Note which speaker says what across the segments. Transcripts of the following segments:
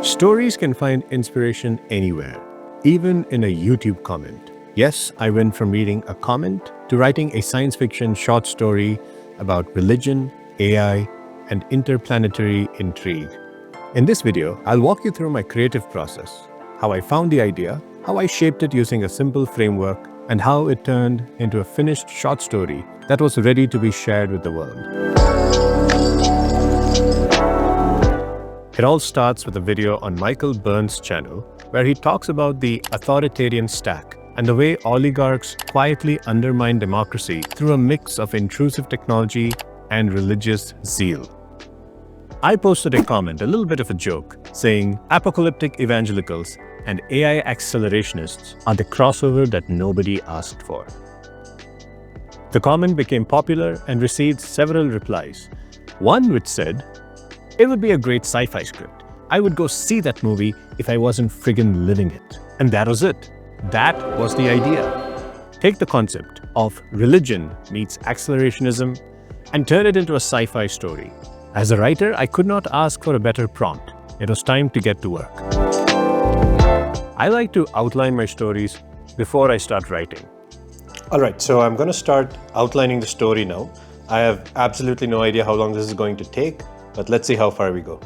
Speaker 1: Stories can find inspiration anywhere, even in a YouTube comment. Yes, I went from reading a comment to writing a science fiction short story about religion, AI, and interplanetary intrigue. In this video, I'll walk you through my creative process, how I found the idea, how I shaped it using a simple framework, and how it turned into a finished short story that was ready to be shared with the world. It all starts with a video on Michael Burns' channel, where he talks about the authoritarian stack and the way oligarchs quietly undermine democracy through a mix of intrusive technology and religious zeal. I posted a comment, a little bit of a joke, saying apocalyptic evangelicals and AI accelerationists are the crossover that nobody asked for. The comment became popular and received several replies. One which said, "It would be a great sci-fi script. I would go see that movie if I wasn't friggin' living it." And that was it. That was the idea. Take the concept of religion meets accelerationism and turn it into a sci-fi story. As a writer, I could not ask for a better prompt. It was time to get to work. I like to outline my stories before I start writing. All right, so I'm going to start outlining the story now. I have absolutely no idea how long this is going to take, but let's see how far we go.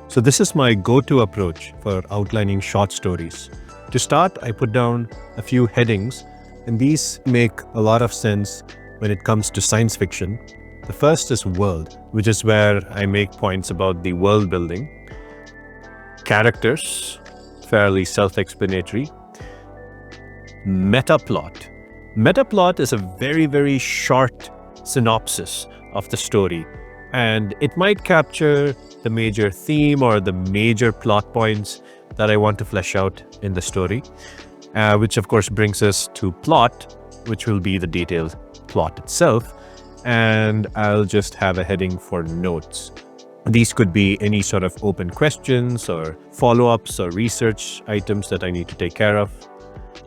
Speaker 1: So this is my go-to approach for outlining short stories. To start, I put down a few headings, and these make a lot of sense when it comes to science fiction. The first is world, which is where I make points about the world building. Characters, fairly self-explanatory. Metaplot. Metaplot is a very, very short synopsis of the story, and it might capture the major theme or the major plot points that I want to flesh out in the story, which of course brings us to plot, which will be the detailed plot itself. And I'll just have a heading for notes. These could be any sort of open questions or follow-ups or research items that I need to take care of.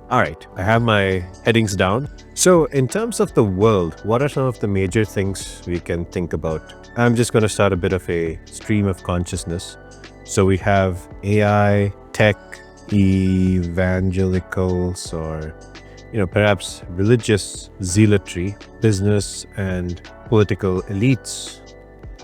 Speaker 1: All right, I have my headings down. So in terms of the world, what are some of the major things we can think about? I'm just going to start a bit of a stream of consciousness. So we have AI, tech, evangelicals, or perhaps religious zealotry, business and political elites.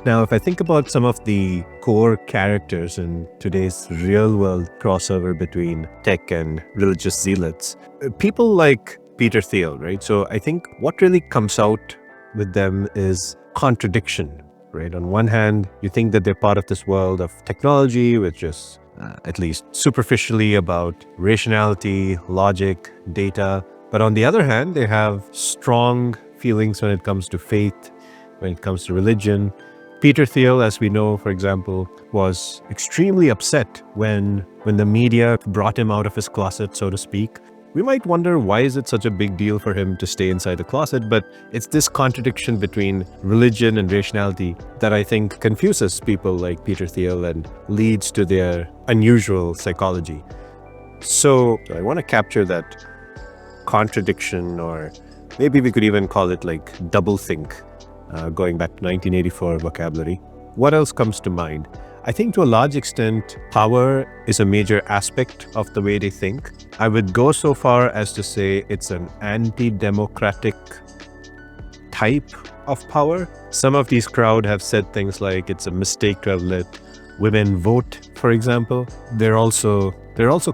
Speaker 1: Now, if I think about some of the core characters in today's real-world crossover between tech and religious zealots, people like Peter Thiel, right? So I think what really comes out with them is contradiction, right? On one hand, you think that they're part of this world of technology, which is at least superficially about rationality, logic, data. But on the other hand, they have strong feelings when it comes to faith, when it comes to religion. Peter Thiel, as we know, for example, was extremely upset when the media brought him out of his closet, so to speak. We might wonder, why is it such a big deal for him to stay inside the closet? But it's this contradiction between religion and rationality that I think confuses people like Peter Thiel and leads to their unusual psychology. So I want to capture that contradiction, or maybe we could even call it like doublethink, going back to 1984 vocabulary. What else comes to mind? I think to a large extent, power is a major aspect of the way they think. I would go so far as to say it's an anti-democratic type of power. Some of these crowd have said things like it's a mistake to have let women vote, for example. They're also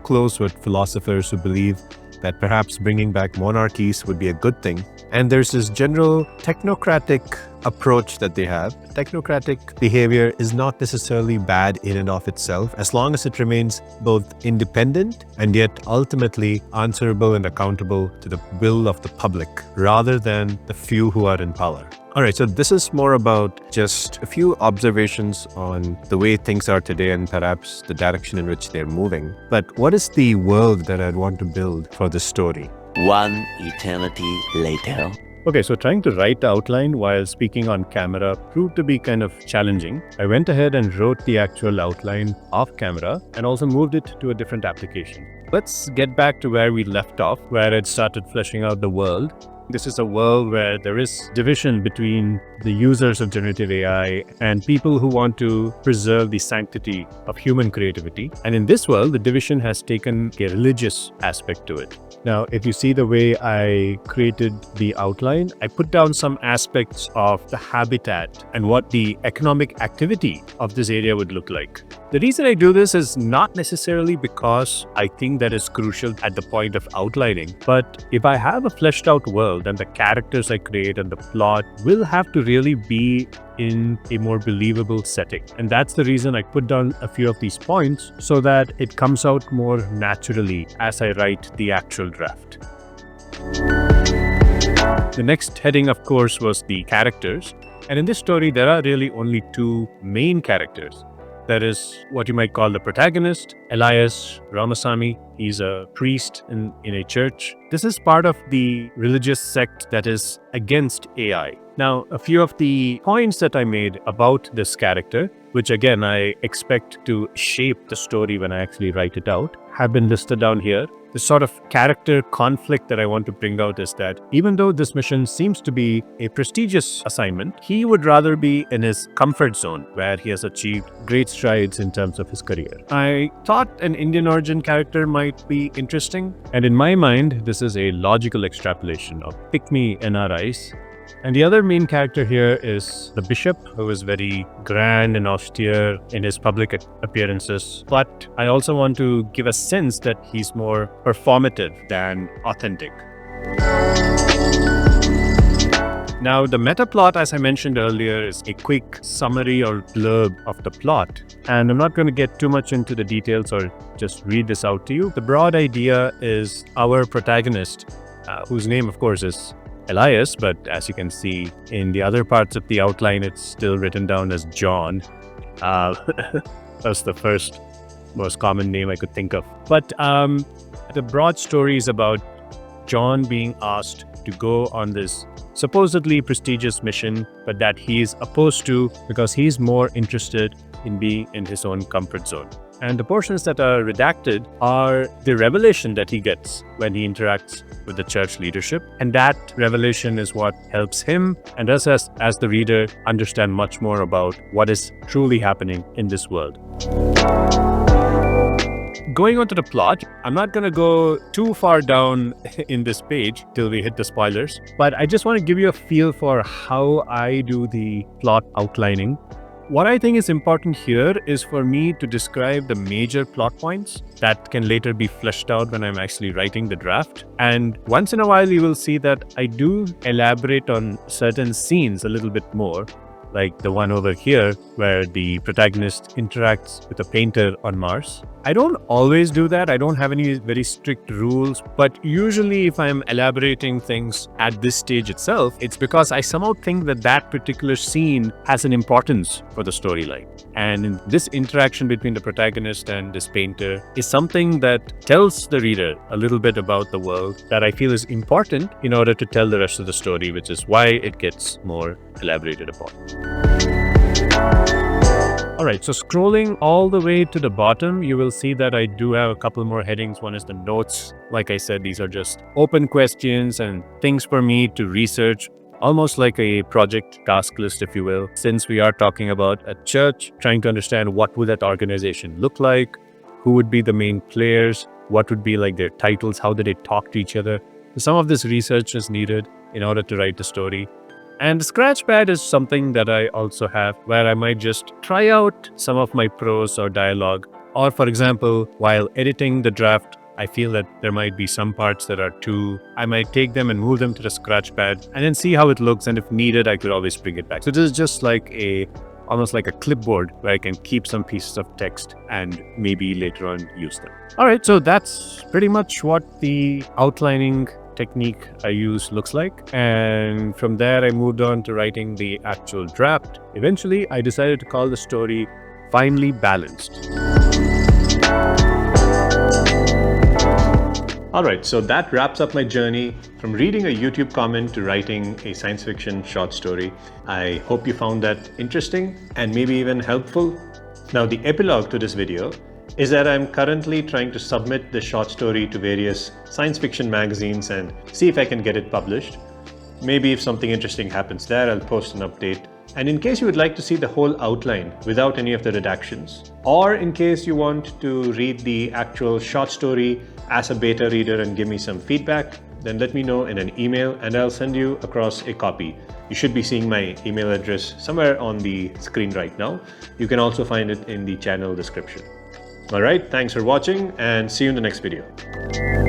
Speaker 1: close with philosophers who believe that perhaps bringing back monarchies would be a good thing. And there's this general technocratic approach that they have. Technocratic behavior is not necessarily bad in and of itself, as long as it remains both independent and yet ultimately answerable and accountable to the will of the public, rather than the few who are in power. All right, so this is more about just a few observations on the way things are today and perhaps the direction in which they're moving. But what is the world that I'd want to build for this story?
Speaker 2: One eternity later.
Speaker 1: Okay, so trying to write the outline while speaking on camera proved to be kind of challenging. I went ahead and wrote the actual outline off camera and also moved it to a different application. Let's get back to where we left off, where I'd started fleshing out the world. This is a world where there is division between the users of generative AI and people who want to preserve the sanctity of human creativity. And in this world, the division has taken a religious aspect to it. Now, if you see the way I created the outline, I put down some aspects of the habitat and what the economic activity of this area would look like. The reason I do this is not necessarily because I think that is crucial at the point of outlining, but if I have a fleshed out world, and the characters I create and the plot will have to really be in a more believable setting. And that's the reason I put down a few of these points so that it comes out more naturally as I write the actual draft. The next heading, of course, was the characters. And in this story, there are really only two main characters. There is what you might call the protagonist, Elias Ramasamy. He's a priest in a church. This is part of the religious sect that is against AI. Now, a few of the points that I made about this character, which again I expect to shape the story when I actually write it out, have been listed down here. The sort of character conflict that I want to bring out is that even though this mission seems to be a prestigious assignment, he would rather be in his comfort zone where he has achieved great strides in terms of his career. I thought an Indian origin character might be interesting, and in my mind, this is a logical extrapolation of pick-me NRIs. And the other main character here is the bishop, who is very grand and austere in his public appearances. But I also want to give a sense that he's more performative than authentic. Now, the metaplot, as I mentioned earlier, is a quick summary or blurb of the plot. And I'm not going to get too much into the details or just read this out to you. The broad idea is our protagonist, whose name, of course, is Elias, but as you can see in the other parts of the outline, it's still written down as John. That's the first most common name I could think of. But the broad story is about John being asked to go on this supposedly prestigious mission, but that he is opposed to because he's more interested in being in his own comfort zone. And the portions that are redacted are the revelation that he gets when he interacts with the church leadership. And that revelation is what helps him and us as the reader understand much more about what is truly happening in this world. Going on to the plot, I'm not going to go too far down in this page till we hit the spoilers, but I just want to give you a feel for how I do the plot outlining. What I think is important here is for me to describe the major plot points that can later be fleshed out when I'm actually writing the draft. And once in a while, you will see that I do elaborate on certain scenes a little bit more, like the one over here where the protagonist interacts with a painter on Mars. I don't always do that. I don't have any very strict rules, but usually if I'm elaborating things at this stage itself, it's because I somehow think that that particular scene has an importance for the storyline. And this interaction between the protagonist and this painter is something that tells the reader a little bit about the world that I feel is important in order to tell the rest of the story, which is why it gets more elaborated upon. Alright, so scrolling all the way to the bottom, you will see that I do have a couple more headings. One is the notes. Like I said, these are just open questions and things for me to research, almost like a project task list, if you will. Since we are talking about a church, trying to understand what would that organization look like, who would be the main players, what would be like their titles, how do they talk to each other. So some of this research is needed in order to write the story. And the scratchpad is something that I also have where I might just try out some of my prose or dialogue. Or for example, while editing the draft, I feel that there might be some parts that are I might take them and move them to the scratchpad and then see how it looks. And if needed, I could always bring it back. So this is just like almost like a clipboard where I can keep some pieces of text and maybe later on use them. All right, so that's pretty much what the outlining technique I use looks like. And from there, I moved on to writing the actual draft. Eventually, I decided to call the story Finely Balanced. Alright, so that wraps up my journey from reading a YouTube comment to writing a science fiction short story. I hope you found that interesting and maybe even helpful. Now, the epilogue to this video is that I'm currently trying to submit the short story to various science fiction magazines and see if I can get it published. Maybe if something interesting happens there, I'll post an update. And in case you would like to see the whole outline without any of the redactions, or in case you want to read the actual short story as a beta reader and give me some feedback, then let me know in an email and I'll send you across a copy. You should be seeing my email address somewhere on the screen right now. You can also find it in the channel description. Alright, thanks for watching and see you in the next video.